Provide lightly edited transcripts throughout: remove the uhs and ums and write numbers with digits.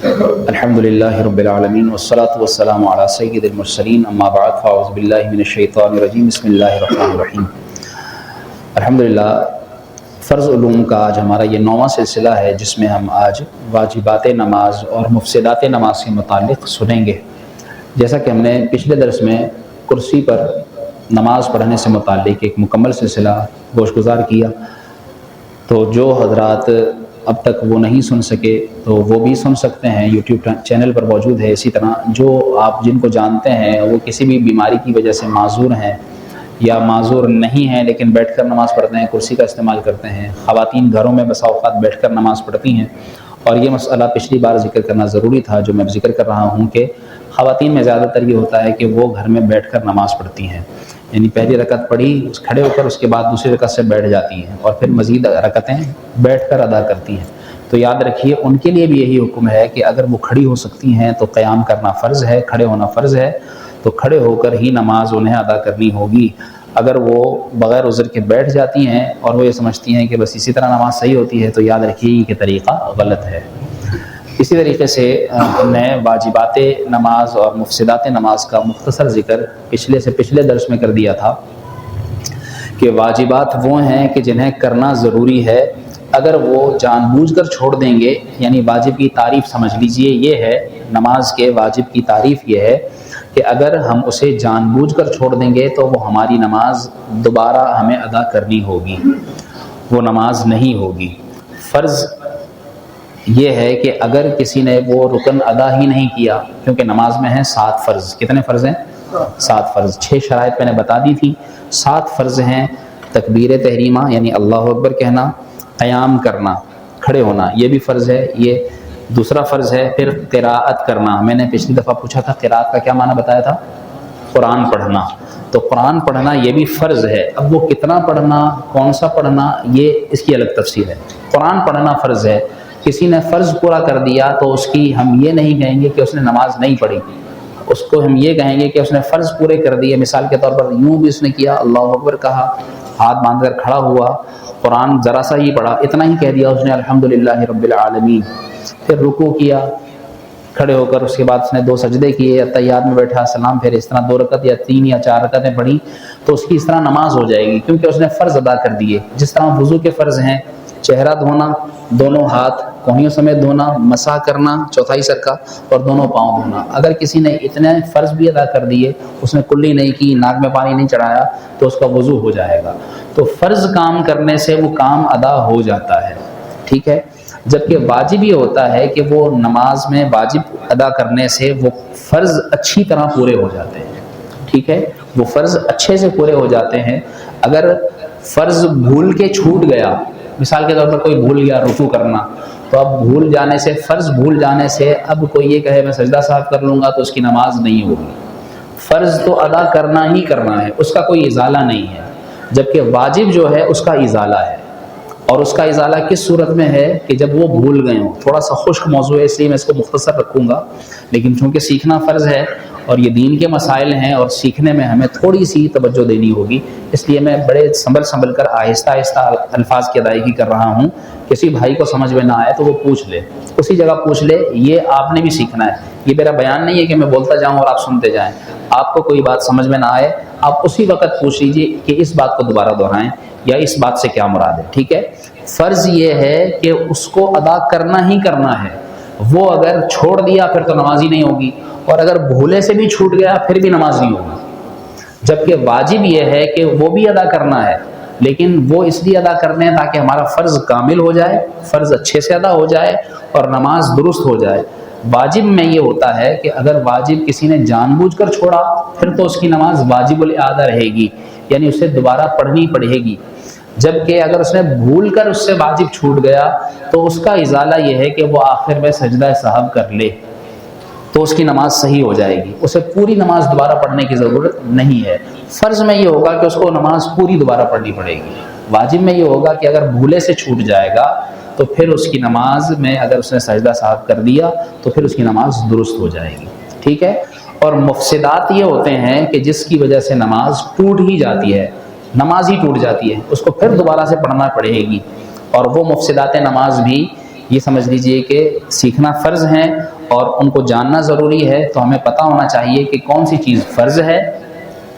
الحمدللہ رب العالمین والصلاة والسلام علی سید المرسلین اما بعد فاعوذ باللہ من الشیطان الرجیم بسم اللہ الرحمن الرحیم۔ الحمدللہ فرض علوم کا آج ہمارا یہ 9واں سلسلہ ہے جس میں ہم آج واجبات نماز اور مفسدات نماز کے متعلق سنیں گے۔ جیسا کہ ہم نے پچھلے درس میں کرسی پر نماز پڑھنے سے متعلق ایک مکمل سلسلہ گوش گزار کیا، تو جو حضرات اب تک وہ نہیں سن سکے تو وہ بھی سن سکتے ہیں، یوٹیوب چینل پر موجود ہے۔ اسی طرح جو آپ جن کو جانتے ہیں وہ کسی بھی بیماری کی وجہ سے معذور ہیں یا معذور نہیں ہیں لیکن بیٹھ کر نماز پڑھتے ہیں، کرسی کا استعمال کرتے ہیں، خواتین گھروں میں بسا اوقات بیٹھ کر نماز پڑھتی ہیں، اور یہ مسئلہ پچھلی بار ذکر کرنا ضروری تھا جو میں ذکر کر رہا ہوں کہ خواتین میں زیادہ تر یہ ہوتا ہے کہ وہ گھر میں بیٹھ کر نماز پڑھتی ہیں، یعنی پہلی رکعت پڑھی کھڑے ہو کر اس کے بعد دوسری رکعت سے بیٹھ جاتی ہیں اور پھر مزید رکعتیں بیٹھ کر ادا کرتی ہیں۔ تو یاد رکھیے ان کے لیے بھی یہی حکم ہے کہ اگر وہ کھڑی ہو سکتی ہیں تو قیام کرنا فرض ہے، کھڑے ہونا فرض ہے، تو کھڑے ہو کر ہی نماز انہیں ادا کرنی ہوگی۔ اگر وہ بغیر عذر کے بیٹھ جاتی ہیں اور وہ یہ سمجھتی ہیں کہ بس اسی طرح نماز صحیح ہوتی ہے تو یاد رکھیے کہ طریقہ غلط ہے۔ اسی طریقے سے ہم نے واجبات نماز اور مفسدات نماز کا مختصر ذکر پچھلے درس میں کر دیا تھا کہ واجبات وہ ہیں کہ جنہیں کرنا ضروری ہے، اگر وہ جان بوجھ کر چھوڑ دیں گے، یعنی واجب کی تعریف سمجھ لیجئے یہ ہے، نماز کے واجب کی تعریف یہ ہے کہ اگر ہم اسے جان بوجھ کر چھوڑ دیں گے تو وہ ہماری نماز دوبارہ ہمیں ادا کرنی ہوگی، وہ نماز نہیں ہوگی۔ فرض یہ ہے کہ اگر کسی نے وہ رکن ادا ہی نہیں کیا، کیونکہ نماز میں ہیں 7 فرض، کتنے فرض ہیں؟ 7 فرض، 6 شرائط میں نے بتا دی تھی، 7 فرض ہیں۔ تکبیر تحریمہ یعنی اللہ اکبر کہنا، قیام کرنا، کھڑے ہونا، یہ بھی فرض ہے، یہ دوسرا فرض ہے۔ پھر قراءت کرنا، میں نے پچھلی دفعہ پوچھا تھا قراءت کا کیا معنی بتایا تھا؟ قرآن پڑھنا، تو قرآن پڑھنا یہ بھی فرض ہے۔ اب وہ کتنا پڑھنا، کون سا پڑھنا، یہ اس کی الگ تفصیل ہے۔ قرآن پڑھنا فرض ہے، کسی نے فرض پورا کر دیا تو اس کی ہم یہ نہیں کہیں گے کہ اس نے نماز نہیں پڑھی، اس کو ہم یہ کہیں گے کہ اس نے فرض پورے کر دیے۔ مثال کے طور پر یوں بھی اس نے کیا، اللہ اکبر کہا، ہاتھ باندھ کر کھڑا ہوا، قرآن ذرا سا ہی پڑھا، اتنا ہی کہہ دیا اس نے الحمدللہ رب العالمین، پھر رکوع کیا کھڑے ہو کر، اس کے بعد اس نے 2 سجدے کیے، تحیات میں بیٹھا، سلام پھر، اس طرح 2 رکعت یا 3 یا 4 رکعتیں پڑھی تو اس کی اس طرح نماز ہو جائے گی، کیونکہ اس نے فرض ادا کر دیے۔ جس طرح وضو کے فرض ہیں، چہرہ دھونا، دونوں ہاتھ کوہنیوں سمیت دھونا، مسح کرنا چوتھائی سر کا، اور دونوں پاؤں دھونا۔ اگر کسی نے اتنے فرض بھی ادا کر دیے، اس نے کلی نہیں کی، ناک میں پانی نہیں چڑھایا، تو اس کا وضو ہو جائے گا۔ تو فرض کام کرنے سے وہ کام ادا ہو جاتا ہے، ٹھیک ہے۔ جبکہ واجب یہ ہوتا ہے کہ وہ نماز میں واجب ادا کرنے سے وہ فرض اچھی طرح پورے ہو جاتے ہیں، ٹھیک ہے، وہ فرض اچھے سے پورے ہو جاتے ہیں۔ اگر فرض بھول کے چھوٹ گیا، مثال کے طور پر کوئی بھول گیا رکوع کرنا، تو اب بھول جانے سے، فرض بھول جانے سے اب کوئی یہ کہے میں سجدہ صاحب کر لوں گا تو اس کی نماز نہیں ہوگی۔ فرض تو ادا کرنا ہی کرنا ہے، اس کا کوئی ازالہ نہیں ہے، جبکہ واجب جو ہے اس کا ازالہ ہے۔ اور اس کا ازالہ کس صورت میں ہے کہ جب وہ بھول گئے ہوں۔ تھوڑا سا خشک موضوع ہے اس لیے میں اس کو مختصر رکھوں گا، لیکن چونکہ سیکھنا فرض ہے اور یہ دین کے مسائل ہیں اور سیکھنے میں ہمیں تھوڑی سی توجہ دینی ہوگی، اس لیے میں بڑے سنبھل کر آہستہ آہستہ الفاظ کی ادائیگی کر رہا ہوں۔ کسی بھائی کو سمجھ میں نہ آئے تو وہ پوچھ لے، اسی جگہ پوچھ لے، یہ آپ نے بھی سیکھنا ہے۔ یہ میرا بیان نہیں ہے کہ میں بولتا جاؤں اور آپ سنتے جائیں۔ آپ کو کوئی بات سمجھ میں نہ آئے، آپ اسی وقت پوچھ لیجیے کہ اس بات کو دوبارہ دہرائیں یا اس بات سے کیا مراد ہے، ٹھیک ہے۔ فرض یہ ہے کہ اس کو ادا کرنا ہی کرنا ہے، وہ اگر چھوڑ دیا پھر تو نماز ہی نہیں ہوگی، اور اگر بھولے سے بھی چھوٹ گیا پھر بھی نماز نہیں ہوگی۔ جبکہ واجب یہ ہے کہ وہ بھی ادا کرنا ہے، لیکن وہ اس لیے ادا کرنے ہیں تاکہ ہمارا فرض کامل ہو جائے، فرض اچھے سے ادا ہو جائے اور نماز درست ہو جائے۔ واجب میں یہ ہوتا ہے کہ اگر واجب کسی نے جان بوجھ کر چھوڑا پھر تو اس کی نماز واجب الاعادہ رہے گی، یعنی اسے دوبارہ پڑھنی پڑے گی۔ جبکہ اگر اس نے بھول کر اس سے واجب چھوٹ گیا تو اس کا ازالہ یہ ہے کہ وہ آخر میں سجدہ سہو کر لے تو اس کی نماز صحیح ہو جائے گی، اسے پوری نماز دوبارہ پڑھنے کی ضرورت نہیں ہے۔ فرض میں یہ ہوگا کہ اس کو نماز پوری دوبارہ پڑھنی پڑے گی، واجب میں یہ ہوگا کہ اگر بھولے سے چھوٹ جائے گا تو پھر اس کی نماز میں اگر اس نے سجدہ صاحب کر دیا تو پھر اس کی نماز درست ہو جائے گی، ٹھیک ہے۔ اور مفسدات یہ ہوتے ہیں کہ جس کی وجہ سے نماز ٹوٹ ہی جاتی ہے، نماز ہی ٹوٹ جاتی ہے، اس کو پھر دوبارہ سے پڑھنا پڑے گی۔ اور وہ مفسدات نماز بھی یہ سمجھ لیجئے کہ سیکھنا فرض ہیں اور ان کو جاننا ضروری ہے، تو ہمیں پتہ ہونا چاہیے کہ کون سی چیز فرض ہے۔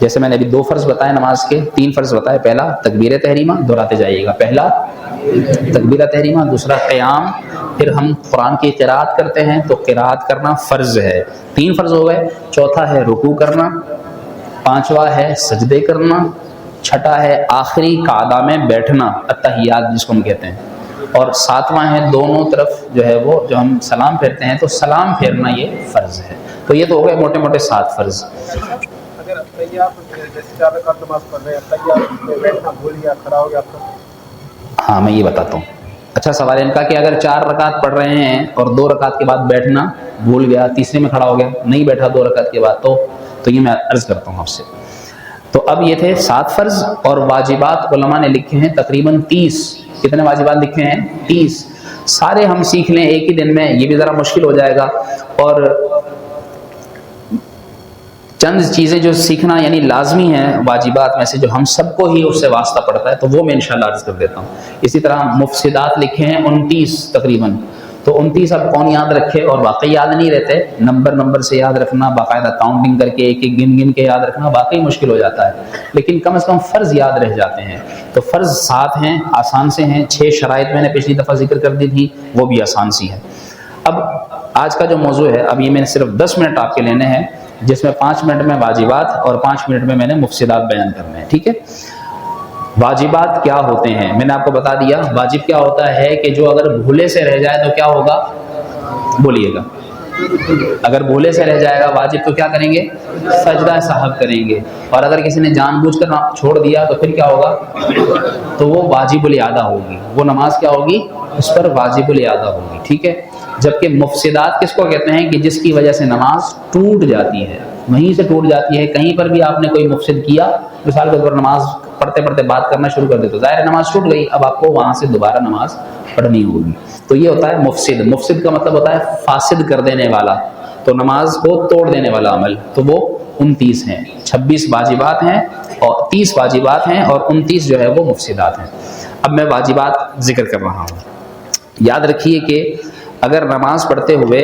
جیسے میں نے ابھی 2 فرض بتائے نماز کے، 3 فرض بتائے، پہلا تکبیر تحریمہ، دہراتے جائیے گا، پہلا تکبیر تحریمہ، دوسرا قیام، پھر ہم قرآن کی قراءت کرتے ہیں تو قراءت کرنا فرض ہے، 3 فرض ہو گئے، چوتھا ہے رکوع کرنا، 5واں ہے سجدے کرنا، چھٹا ہے آخری قعدہ میں بیٹھنا، التحیات جس کو ہم کہتے ہیں، اور 7واں ہے دونوں طرف جو ہے وہ جو ہم سلام پھیرتے ہیں تو سلام پھیرنا یہ فرض ہے۔ تو یہ تو ہو گئے موٹے موٹے 7 فرض۔ اگر تحیات جیسے 4 رکعت نماز پڑھ رہے ہیں، تحیات میں بیٹھنا بھول گیا، کھڑا ہو گیا تو؟ ہاں میں یہ بتاتا ہوں۔ اچھا سوال ہے ان کا کہ اگر 4 رکعت پڑھ رہے ہیں اور 2 رکعت کے بعد بیٹھنا بھول گیا، تیسرے میں کھڑا ہو گیا، نہیں بیٹھا 2 رکعت کے بعد، تو یہ میں عرض کرتا ہوں آپ سے۔ تو اب یہ تھے 7 فرض، اور واجبات علماء نے لکھے ہیں تقریباً 30۔ کتنے واجبات لکھے ہیں؟ 30۔ سارے ہم سیکھ لیں ایک ہی دن میں یہ بھی ذرا مشکل ہو جائے گا، اور چند چیزیں جو سیکھنا یعنی لازمی ہیں واجبات میں سے، جو ہم سب کو ہی اس سے واسطہ پڑتا ہے، تو وہ میں انشاءاللہ عرض کر دیتا ہوں۔ اسی طرح مفسدات لکھے ہیں 29 تقریباً، تو 29 اب کون یاد رکھے، اور واقعی یاد نہیں رہتے، نمبر سے یاد رکھنا، باقاعدہ کاؤنٹنگ کر کے ایک ایک گن کے یاد رکھنا واقعی مشکل ہو جاتا ہے، لیکن کم از کم فرض یاد رہ جاتے ہیں۔ تو فرض 7 ہیں، آسان سے ہیں، 6 شرائط میں نے پچھلی دفعہ ذکر کر دی تھی، وہ بھی آسان سی ہے۔ اب آج کا جو موضوع ہے، اب یہ میں نے صرف 10 منٹ آپ کے لینے ہیں، جس میں 5 منٹ میں واجبات اور 5 منٹ میں نے مفسدات بیان کرنے ہیں، ٹھیک ہے؟ واجبات کیا ہوتے ہیں میں نے آپ کو بتا دیا۔ واجب کیا ہوتا ہے کہ جو اگر بھولے سے رہ جائے تو کیا ہوگا، بولیے گا، اگر بھولے سے رہ جائے گا واجب تو کیا کریں گے، سجدہ سہو کریں گے، اور اگر کسی نے جان بوجھ کر چھوڑ دیا تو پھر کیا ہوگا، تو وہ واجب الاعادہ ہوگی، وہ نماز کیا ہوگی، اس پر واجب الاعادہ ہوگی، ٹھیک ہے؟ جبکہ مفسدات کس کو کہتے ہیں کہ جس کی وجہ سے نماز ٹوٹ جاتی ہے، وہیں سے ٹوٹ جاتی ہے، کہیں پر بھی آپ نے کوئی مفسد کیا، مثال کے طور پر نماز پڑھتے پڑھتے بات کرنا شروع کر دے تو ظاہر نماز ٹوٹ گئی، اب آپ کو وہاں سے دوبارہ نماز پڑھنی ہوگی۔ تو یہ ہوتا ہے مفسد۔ مفسد کا مطلب ہوتا ہے فاسد کر دینے والا، تو نماز کو توڑ دینے والا عمل، تو وہ 29 ہیں، 26 واجبات ہیں اور 30 واجبات ہیں، اور 29 جو ہے وہ مفسدات ہیں۔ اب میں واجبات ذکر کر رہا ہوں۔ یاد رکھیے کہ اگر نماز پڑھتے ہوئے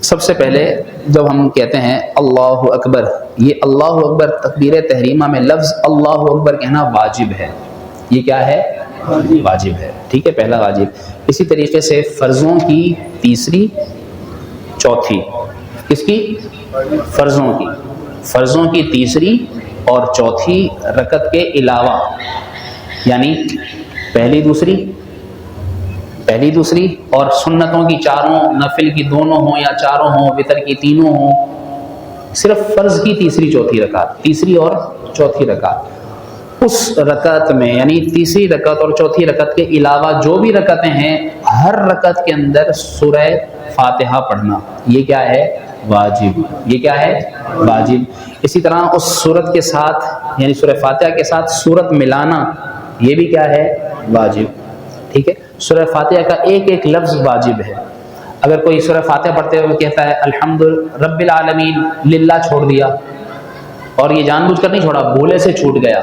سب سے پہلے جب ہم کہتے ہیں اللہ اکبر، یہ اللہ اکبر تکبیر تحریمہ میں لفظ اللہ اکبر کہنا واجب ہے، یہ کیا ہے، واجب ہے، ٹھیک ہے، پہلا واجب۔ اسی طریقے سے فرضوں کی تیسری چوتھی، کس کی، فرضوں کی تیسری اور چوتھی رکعت کے علاوہ، یعنی پہلی دوسری اور سنتوں کی 4، نفل کی 2 ہوں یا 4 ہوں، وتر کی 3 ہوں، صرف فرض کی تیسری اور چوتھی رکعت، اس رکعت میں یعنی تیسری رکعت اور چوتھی رکعت کے علاوہ جو بھی رکعتیں ہیں، ہر رکعت کے اندر سورہ فاتحہ پڑھنا، یہ کیا ہے، واجب، یہ کیا ہے، واجب۔ اسی طرح اس سورت کے ساتھ یعنی سورہ فاتحہ کے ساتھ سورت ملانا، یہ بھی کیا ہے، واجب، ٹھیک ہے۔ سورہ فاتحہ کا ایک ایک لفظ واجب ہے۔ اگر کوئی سورہ فاتحہ پڑھتے ہوئے کہتا ہے الحمد رب العالمین، للہ چھوڑ دیا، اور یہ جان بوجھ کر نہیں چھوڑا، بھولے سے چھوٹ گیا،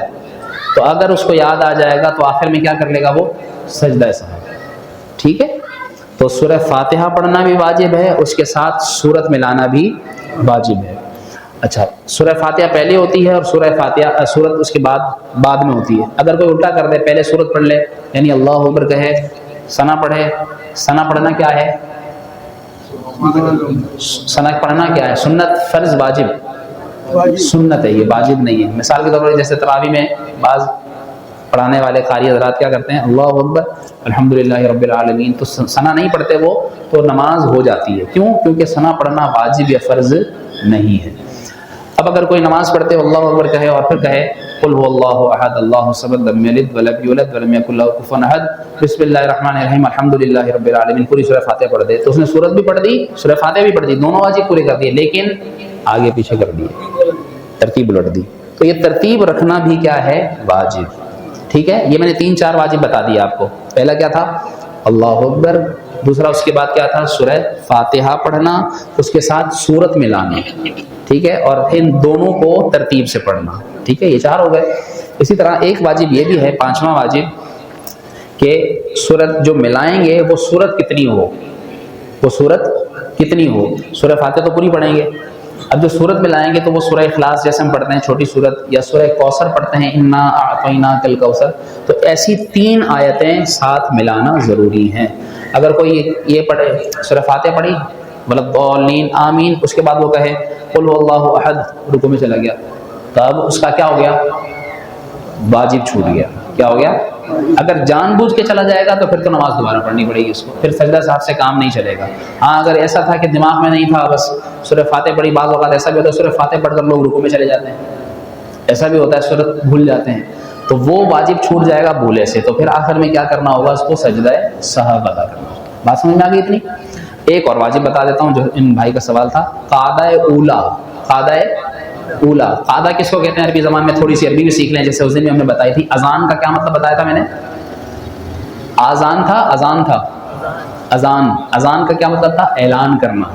تو اگر اس کو یاد آ جائے گا تو آخر میں کیا کر لے گا، وہ سجدہ سہو، ٹھیک ہے۔ تو سورہ فاتحہ پڑھنا بھی واجب ہے، اس کے ساتھ سورت ملانا بھی واجب ہے۔ اچھا، سورہ فاتحہ پہلے ہوتی ہے اور سورت اس کے بعد میں ہوتی ہے۔ اگر کوئی الٹا کر دے، پہلے سورت پڑھ لے، یعنی اللہ اکبر کہے، ثنا پڑھے، ثنا پڑھنا کیا ہے، ثنا پڑھنا کیا ہے، سنت، فرض، واجب، سنت ہے، یہ واجب نہیں ہے۔ مثال کے طور پر جیسے تراویح میں بعض پڑھانے والے قاری حضرات کیا کرتے ہیں، اللہ اکبر الحمدللہ رب العالمین، تو ثنا نہیں پڑھتے وہ، تو نماز ہو جاتی ہے، کیوں؟ کیونکہ ثنا پڑھنا واجب یا فرض نہیں ہے۔ اب اگر کوئی نماز پڑھتے ہو اللہ اکبر کہے اور پھر کہے قل هو اللہ احد اللہ الصمد لم یلد ولم یولد ولم یکن له کفوا احد بسم اللہ الرحمن الرحیم الحمدللہ رب العالمین، پوری سورہ فاتحہ پڑھ دے، تو اس نے سورت بھی پڑھ دی، سورہ فاتحہ بھی پڑھ دی، دونوں واجب پورے کر دیے، لیکن آگے پیچھے کر دیے، ترتیب الٹ دی۔ تو یہ ترتیب رکھنا بھی کیا ہے، واجب، ٹھیک ہے۔ یہ میں نے 3-4 واجب بتا دیا آپ کو۔ پہلا کیا تھا، اللہ اکبر، دوسرا اس کے بعد کیا تھا، سورہ فاتحہ پڑھنا، اس کے ساتھ سورت ملانا، ٹھیک ہے، اور ان دونوں کو ترتیب سے پڑھنا، ٹھیک ہے، یہ 4 ہو گئے۔ اسی طرح ایک واجب یہ بھی ہے، 5واں واجب، کہ صورت جو ملائیں گے وہ صورت کتنی ہو، وہ صورت کتنی ہو. سورہ فاتحہ تو پوری پڑھیں گے، اب جو صورت ملائیں گے تو وہ سورہ اخلاص جیسے ہم پڑھتے ہیں چھوٹی صورت، یا سورہ کوثر پڑھتے ہیں انا اعطیناک الکوثر، تو ایسی 3 آیتیں ساتھ ملانا ضروری ہیں. اگر کوئی یہ پڑھے سورہ فاتحہ پڑھی وَلَضَّالِّينَ آمین، اس کے بعد وہ کہے قُلْ هُوَ اللَّهُ احد، رکوع میں چلا گیا، تو اب اس کا کیا ہو گیا؟ واجب چھوٹ گیا. کیا ہو گیا؟ اگر جان بوجھ کے چلا جائے گا تو پھر تو نماز دوبارہ پڑھنی پڑے گی اس کو، پھر سجدہ صاحب سے کام نہیں چلے گا. ہاں اگر ایسا تھا کہ دماغ میں نہیں تھا، بس سورہ فاتحہ پڑھی، بعض اوقات ایسا بھی ہوتا ہے سورہ فاتحہ پڑھ کر لوگ رکوع میں چلے جاتے ہیں، ایسا بھی ہوتا ہے سورت بھول جاتے ہیں، تو وہ واجب چھوٹ جائے گا بھولے سے. تو پھر آخر میں کیا کرنا ہوگا؟ اس کو سجدہ سہو ادا کرنا ہوگا. بات سمجھ میں آ گئی اتنی؟ ایک اور واجب بتا دیتا ہوں جو ان بھائی کا سوال تھا، قعدہ اولا. قعدہ اولا، قعدہ کس کو کہتے ہیں عربی زبان میں؟ تھوڑی سی عربی بھی سیکھ لیں، جیسے اس دن بھی ہم نے بتائی تھی. اذان کا کیا مطلب بتایا تھا میں نے؟ آذان تھا، اذان تھا. اذان، اذان کا کیا مطلب تھا؟ اعلان کرنا،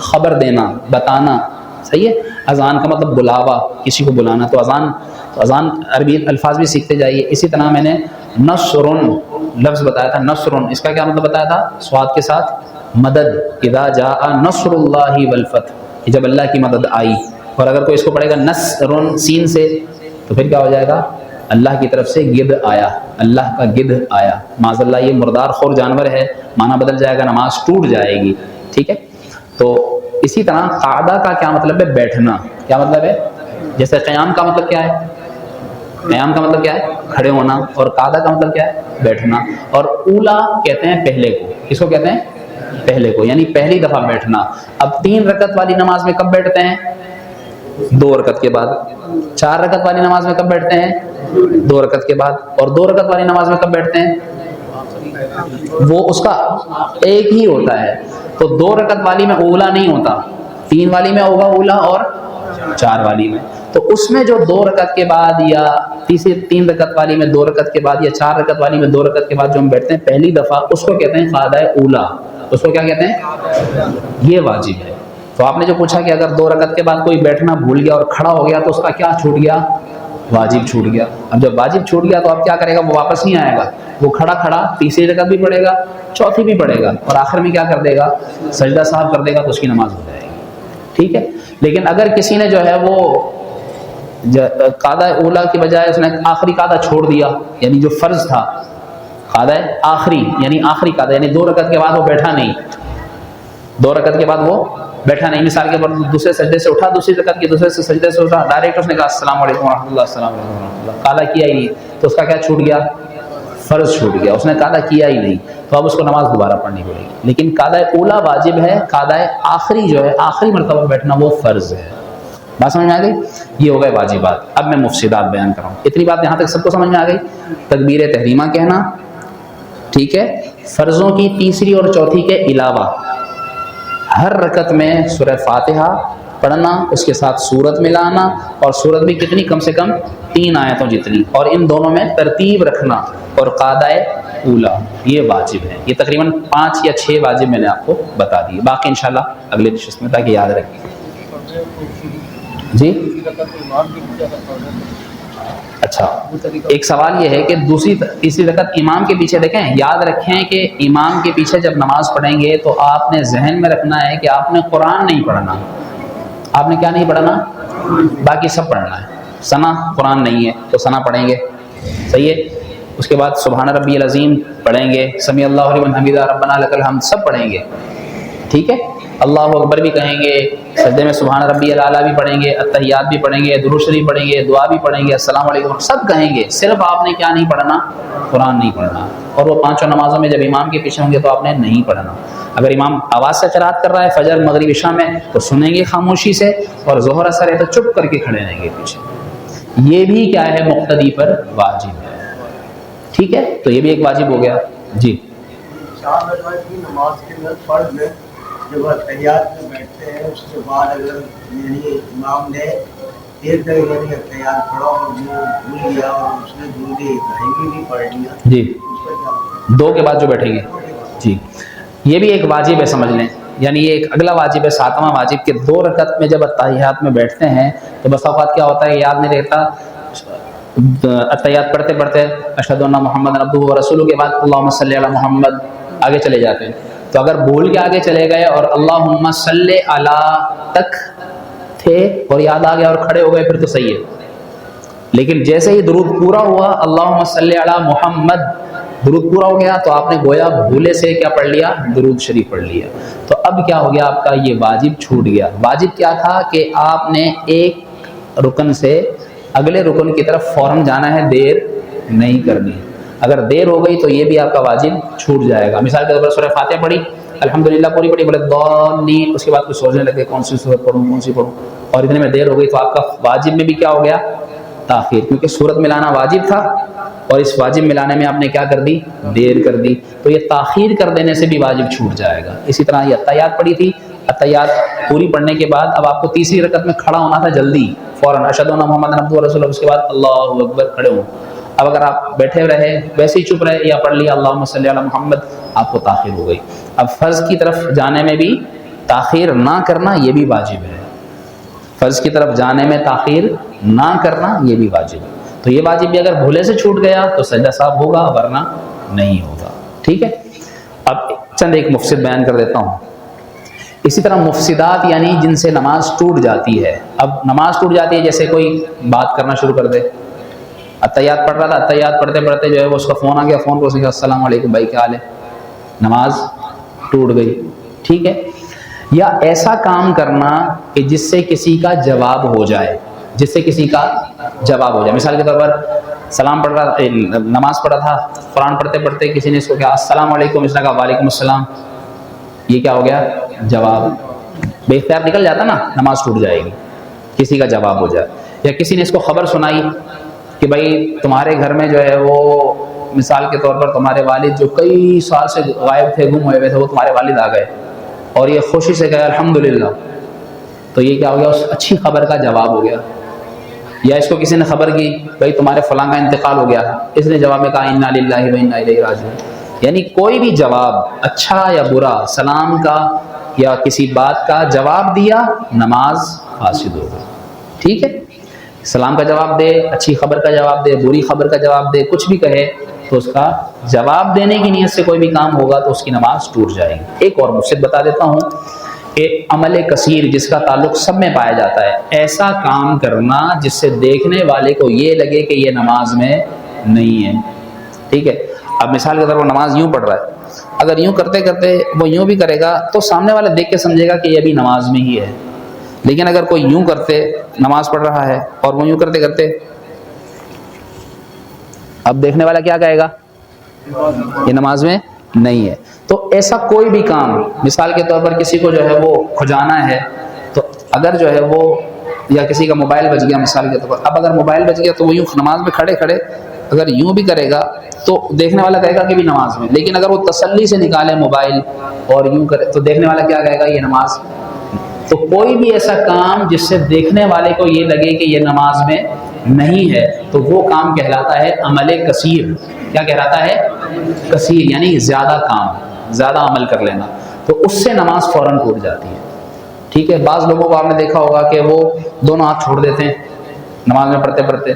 خبر دینا، بتانا. صحیح ہے. اذان کا مطلب بلاوا، کسی کو بلانا. تو اذان عربی الفاظ بھی سیکھتے جائیے. اسی طرح میں نے نصر لفظ بتایا تھا، نصر، اس کا کیا مطلب بتایا تھا؟ صاد کے ساتھ مدد، اذا جاء نصر اللہ والفتح، کہ جب اللہ کی مدد آئی. اور اگر کوئی اس کو پڑھے گا نصر سین سے تو پھر کیا ہو جائے گا؟ اللہ کی طرف سے گدھ آیا، اللہ کا گدھ آیا. معاذ اللہ یہ مردار خور جانور ہے، معنی بدل جائے گا، نماز ٹوٹ جائے گی. ٹھیک ہے. تو اسی طرح قعدہ کا کیا مطلب ہے؟ بیٹھنا. کیا مطلب ہے؟ جیسے قیام کا مطلب کیا ہے؟ قیام کا مطلب کیا ہے؟ کھڑے ہونا. اور قعدہ کا مطلب کیا ہے؟ بیٹھنا. اور اولا کہتے ہیں پہلے کو. کس کو کہتے ہیں؟ پہلے کو، یعنی پہلی دفعہ بیٹھنا. اب 3 رکعت والی نماز میں کب بیٹھتے ہیں؟ 2 رکعت کے بعد. 4 رکعت والی نماز میں کب بیٹھتے ہیں؟ 2 رکعت کے بعد. اور 2 رکعت والی نماز میں کب بیٹھتے ہیں؟ وہ اس کا ایک ہی ہوتا ہے. تو 2 رکعت والی میں اولا نہیں ہوتا، 3 والی میں ہوگا اولا، اور 4 والی میں. تو اس میں جو 2 رکعت کے بعد، یا 3 رکعت والی میں 2 رکعت کے بعد، یا 4 رکعت والی میں 2 رکعت کے بعد جو ہم بیٹھتے ہیں پہلی دفعہ، اس کو کہتے ہیں قعدہ اولا. اس کو کیا کہتے ہیں؟ یہ واجب ہے. تو آپ نے جو پوچھا کہ اگر 2 رکعت کے بعد کوئی بیٹھنا بھول گیا اور کھڑا ہو گیا تو اس کا کیا چھوٹ گیا؟ واجب چھوٹ گیا. اب جب واجب چھوٹ گیا تو اب کیا کرے گا؟ وہ واپس نہیں آئے گا، وہ کھڑا کھڑا تیسری رکعت بھی پڑھے گا، چوتھی بھی پڑھے گا، اور آخر میں کیا کر دے گا؟ سجدہ صاحب کر دے گا، تو اس کی نماز ہو جائے گی. ٹھیک ہے. لیکن اگر کسی نے جو ہے وہ قعدہ اولا کی بجائے اس نے آخری قعدہ چھوڑ دیا، یعنی جو فرض تھا قعدہ آخری، یعنی آخری قعدہ، یعنی 2 رکعت کے بعد وہ بیٹھا نہیں، 2 رکعت کے بعد وہ بیٹھا نہیں. مثال کے طور پر دوسرے سجدے سے اٹھا، دوسری رکعت کی دوسرے سجدے سے اٹھا، ڈائریکٹ اس نے کہا السلام علیکم ورحمۃ اللہ، السلام علیکم ورحمۃ اللہ، قعدہ کیا ہی نہیں، تو اس کا کیا چھوٹ گیا؟ فرض چھوٹ گیا. اس نے قعدہ کیا ہی نہیں، تو اب اس کو نماز دوبارہ پڑھنی پڑے گی. لیکن قعدہ اولا واجب ہے، قعدہ آخری جو ہے آخری مرتبہ بیٹھنا وہ فرض ہے. بات سمجھ میں آ گئی؟ یہ ہو گئے واجبات. اب میں مفسدات بیان کر رہا ہوں. اتنی بات یہاں تک سب کو سمجھ میں آ گئی؟ تکبیر تحریمہ کہنا، ٹھیک ہے. فرضوں کی تیسری اور چوتھی کے علاوہ ہر رکعت میں سورہ فاتحہ پڑھنا، اس کے ساتھ سورت ملانا، اور سورت بھی کتنی؟ کم سے کم 3 آیتوں جتنی، اور ان دونوں میں ترتیب رکھنا، اور قعدہ اولا یہ واجب ہے. یہ تقریباً 5 یا 6 واجب میں نے آپ کو بتا دیے. باقی انشاءاللہ اگلے نشست میں تاکہ یاد رکھیں. جی اچھا، ایک سوال یہ ہے کہ تیسری رکعت امام کے پیچھے دیکھیں، یاد رکھیں کہ امام کے پیچھے جب نماز پڑھیں گے تو آپ نے ذہن میں رکھنا ہے کہ آپ نے قرآن نہیں پڑھنا. آپ نے کیا نہیں پڑھنا؟ باقی سب پڑھنا ہے. ثنا قرآن نہیں ہے تو ثنا پڑھیں گے، صحیح ہے. اس کے بعد سبحان ربی العظیم پڑھیں گے، سمیع اللہ لمن حمیدہ، ربنا لک الحمد سب پڑھیں گے. ٹھیک ہے. اللہ اکبر بھی کہیں گے، سجدے میں سبحان ربی الاعلیٰ بھی پڑھیں گے، التحیات بھی پڑھیں گے، درود شریف پڑھیں گے، دعا بھی پڑھیں گے، السلام علیکم سب کہیں گے. صرف آپ نے کیا نہیں پڑھنا؟ قرآن نہیں پڑھنا. اور وہ 5 نمازوں میں جب امام کے پیچھے ہوں گے تو آپ نے نہیں پڑھنا. اگر امام آواز سے قرات کر رہا ہے فجر مغرب عشاء میں تو سنیں گے خاموشی سے، اور ظہر اثر ہے تو چپ کر کے کھڑے رہیں گے پیچھے. یہ بھی کیا ہے؟ مقتدی پر واجب ہے. ٹھیک ہے. تو یہ بھی ایک واجب ہو گیا. جی نماز کے اندر فرض میں جب تحیات میں بیٹھتے ہیں اس کے بعد اگر یعنی امام نے ایک طرح یعنی تحیات پڑھا اور جو بھول گیا اور اس نے درود ابراہیمی بھی پڑھ لیا، جی اس کا کیا؟ 2 کے بعد جو بیٹھیں گے، جی یہ بھی ایک واجب ہے، سمجھ لیں. یعنی یہ ایک اگلا واجب ہے، 7واں واجب، کہ 2 رکعت میں جب اتحیات میں بیٹھتے ہیں تو بس اوقات کیا ہوتا ہے یاد نہیں رہتا التحیات پڑھتے پڑھتے اشہد ان محمد عبدہ و رسولہ کے بعد اللہم صلی علی محمد آگے چلے جاتے ہیں. تو اگر بھول کے آگے چلے گئے اور اللہم صلی علی تک تھے اور یاد آ گیا اور کھڑے ہو گئے پھر تو صحیح ہے. لیکن جیسے ہی درود پورا ہوا اللہم صلی علی محمد درود پورا ہو گیا تو آپ نے گویا بھولے سے کیا پڑھ لیا؟ درود شریف پڑھ لیا. تو اب کیا ہو گیا؟ آپ کا یہ واجب چھوٹ گیا. واجب کیا تھا کہ آپ نے ایک رکن سے اگلے رکن کی طرف فوراً جانا ہے، دیر نہیں کرنی. اگر دیر ہو گئی تو یہ بھی آپ کا واجب چھوٹ جائے گا. مثال کے طور پر سورہ فاتحہ پڑھی الحمدللہ پوری پڑھی، بولے ضالین، اس کے بعد کچھ سوچنے لگے کون سی سورت پڑھوں کون سی پڑھوں، اور اتنے میں دیر ہو گئی تو آپ کا واجب میں بھی کیا ہو گیا؟ تاخیر. کیونکہ سورت ملانا واجب تھا اور اس واجب ملانے میں آپ نے کیا کر دی؟ دیر کر دی. تو یہ تاخیر کر دینے سے بھی واجب چھوٹ جائے گا. اسی طرح یہ التحیات پڑھی تھی، التحیات پوری پڑھنے کے بعد اب آپ کو تیسری رکعت میں کھڑا ہونا تھا جلدی فوراً، اشہد ان محمد عبدہ و رسولہ، اس کے بعد اللہ اکبر کھڑے ہوں. اب اگر آپ بیٹھے رہے ویسے ہی چپ رہے یا پڑھ لیا اللہم صلی علی محمد، آپ کو تاخیر ہو گئی. اب فرض کی طرف جانے میں بھی تاخیر نہ کرنا یہ بھی واجب ہے. فرض کی طرف جانے میں تاخیر نہ کرنا یہ بھی واجب ہے. تو یہ واجب بھی اگر بھولے سے چھوٹ گیا تو سجدہ صاحب ہوگا ورنہ نہیں ہوگا. ٹھیک ہے. اب چند ایک مفسد بیان کر دیتا ہوں. اسی طرح مفسدات یعنی جن سے نماز ٹوٹ جاتی ہے. اب نماز ٹوٹ جاتی ہے جیسے کوئی بات کرنا شروع کر دے. التحیات پڑھ رہا تھا، التحیات پڑھتے پڑھتے جو ہے وہ اس کا فون آ گیا، فون کو اس نے کہا السلام علیکم بھائی کیا حال ہے، نماز ٹوٹ گئی. ٹھیک ہے. یا ایسا کام کرنا کہ جس سے کسی کا جواب ہو جائے، جس سے کسی کا جواب ہو جائے. مثال کے طور پر سلام پڑھ رہا تھا، نماز پڑھا تھا، قرآن پڑھتے پڑھتے کسی نے اس کو کہا السلام علیکم، اس نے کہا وعلیکم السلام. یہ کیا ہو گیا؟ جواب. بے اختیار نکل جاتا نا، نماز ٹوٹ جائے گی. کسی کا جواب ہو جائے. یا کسی نے اس کو خبر سنائی کہ بھائی تمہارے گھر میں جو ہے وہ مثال کے طور پر تمہارے والد جو کئی سال سے غائب تھے، گم ہوئے ہوئے تھے، وہ تمہارے والد آ گئے اور یہ خوشی سے کہا الحمدللہ. تو یہ کیا ہو گیا؟ اس اچھی خبر کا جواب ہو گیا. یا اس کو کسی نے خبر کی بھائی تمہارے فلاں کا انتقال ہو گیا، اس نے جواب میں کہا انا للہ و انا الیہ راجعون. یعنی کوئی بھی جواب اچھا یا برا، سلام کا یا کسی بات کا جواب دیا، نماز فاسد ہو گئی. ٹھیک ہے. سلام کا جواب دے، اچھی خبر کا جواب دے، بری خبر کا جواب دے، کچھ بھی کہے تو اس کا جواب دینے کی نیت سے کوئی بھی کام ہوگا تو اس کی نماز ٹوٹ جائے گی. ایک اور مفسد بتا دیتا ہوں کہ عمل کثیر جس کا تعلق سب میں پایا جاتا ہے، ایسا کام کرنا جس سے دیکھنے والے کو یہ لگے کہ یہ نماز میں نہیں ہے. ٹھیک ہے. اب مثال کے طور پر نماز یوں پڑھ رہا ہے، اگر یوں کرتے کرتے وہ یوں بھی کرے گا تو سامنے والا دیکھ کے سمجھے گا کہ یہ بھی نماز میں ہی ہے. لیکن اگر کوئی یوں کرتے نماز پڑھ رہا ہے اور وہ یوں کرتے کرتے، اب دیکھنے والا کیا کہے گا؟ یہ نماز میں نہیں ہے. تو ایسا کوئی بھی کام، مثال کے طور پر کسی کو جو ہے وہ کھجانا ہے تو اگر جو ہے وہ، یا کسی کا موبائل بج گیا مثال کے طور پر، اب اگر موبائل بج گیا تو وہ یوں نماز میں کھڑے کھڑے اگر یوں بھی کرے گا تو دیکھنے والا کہے گا کہ بھی نماز میں. لیکن اگر وہ تسلی سے نکالے موبائل اور یوں کرے تو دیکھنے والا کیا کہے گا؟ یہ نماز. تو کوئی بھی ایسا کام جس سے دیکھنے والے کو یہ لگے کہ یہ نماز میں نہیں ہے تو وہ کام کہلاتا ہے عمل کثیر. کیا کہلاتا ہے؟ کثیر. یعنی زیادہ کام، زیادہ عمل کر لینا. تو اس سے نماز فوراً ٹوٹ جاتی ہے. ٹھیک ہے. بعض لوگوں کو آپ نے دیکھا ہوگا کہ وہ دونوں ہاتھ چھوڑ دیتے ہیں نماز میں پڑھتے پڑھتے،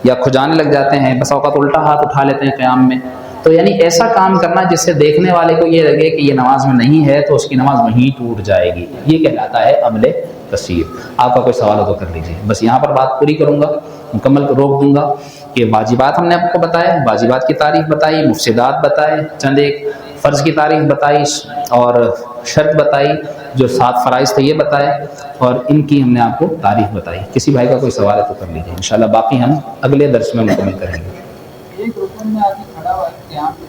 یا کھجانے لگ جاتے ہیں، بس اوقات الٹا ہاتھ اٹھا لیتے ہیں قیام میں. تو یعنی ایسا کام کرنا جس سے دیکھنے والے کو یہ لگے کہ یہ نماز میں نہیں ہے تو اس کی نماز وہیں ٹوٹ جائے گی. یہ کہلاتا ہے عمل کثیر. آپ کا کوئی سوال ہو تو کر لیجیے. بس یہاں پر بات پوری کروں گا، مکمل روک دوں گا کہ واجبات ہم نے آپ کو بتائے، واجبات کی تعریف بتائی، مفسدات بتائے، چند ایک فرض کی تعریف بتائی اور شرط بتائی، جو 7 فرائض تھے یہ بتائے، اور ان کی ہم نے آپ کو تعریف بتائی. کسی بھائی کا کوئی سوال ہے تو کر لیجیے. انشاءاللہ باقی ہم اگلے درس میں مکمل کریں گے. ایک رکن میں آدمی کھڑا ہوا ہے قیام میں،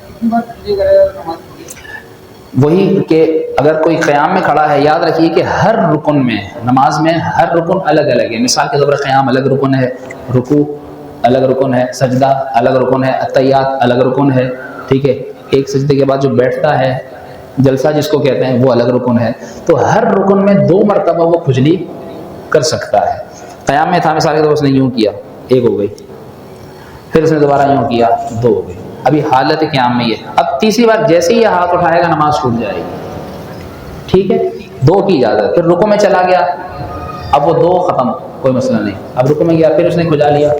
کتنی بار تجھے کرے گا نماز پڑھی؟ وہی کہ اگر کوئی قیام میں کھڑا ہے، یاد رکھیے کہ ہر رکن میں، نماز میں ہر رکن الگ الگ ہے. مثال کے طور پر قیام الگ رکن ہے، رکوع الگ رکن ہے، سجدہ الگ رکن ہے، التحیات الگ رکن ہے. ٹھیک ہے. ایک سجدے کے بعد جو بیٹھتا ہے، جلسہ جس کو کہتے ہیں، وہ الگ رکن ہے. تو ہر رکن میں 2 مرتبہ وہ کھجلی کر سکتا ہے. قیام میں تھا مثال کے طور پر اس نے یوں کیا، 1 ہو گئی، پھر اس نے دوبارہ یوں کیا، 2 ہو گئی. ابھی حالت قیام میں یہ، اب تیسری بار جیسے ہی یہ ہاتھ اٹھائے گا نماز ٹوٹ جائے گی. ٹھیک ہے. 2 کی اجازت. پھر رکوع میں چلا گیا، اب وہ 2 ختم، کوئی مسئلہ نہیں. اب رکوع میں گیا، پھر اس نے کھجا لیا،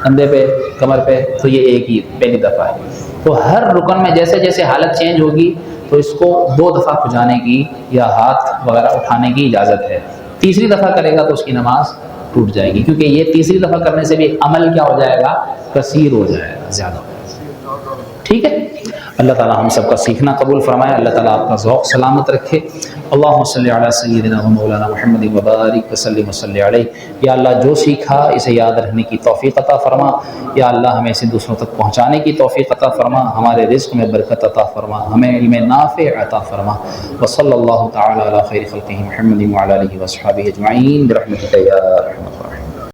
کندھے پہ، کمر پہ، تو یہ ایک ہی پہلی دفعہ ہے۔ تو ہر رکن میں جیسے جیسے حالت چینج ہوگی تو اس کو 2 دفعہ کھجانے کی یا ہاتھ وغیرہ اٹھانے کی اجازت ہے۔ تیسری دفعہ کرے گا تو اس کی نماز ٹوٹ جائے گی، کیونکہ یہ تیسری دفعہ کرنے سے بھی عمل کیا ہو جائے گا، کثیر ہو جائے گا، زیادہ ہو جائے گا۔ ٹھیک ہے، اللہ تعالیٰ ہم سب کا سیکھنا قبول فرمائے، اللہ تعالیٰ آپ کا ذوق سلامت رکھے۔ اللہم صلی علی سیدنا و مولانا محمد وبارک وسلم وصلی علیہ۔ یا اللہ جو سیکھا اسے یاد رکھنے کی توفیق عطا فرما، یا اللہ ہمیں اسے دوسروں تک پہنچانے کی توفیق عطا فرما، ہمارے رزق میں برکت عطا فرما، ہمیں علم نافع عطا فرما۔ وصلی اللہ تعالی علی خیر خلقہ محمد وعلی آلہ وصحبہ اجمعین برحمتک یا ارحم الراحمین۔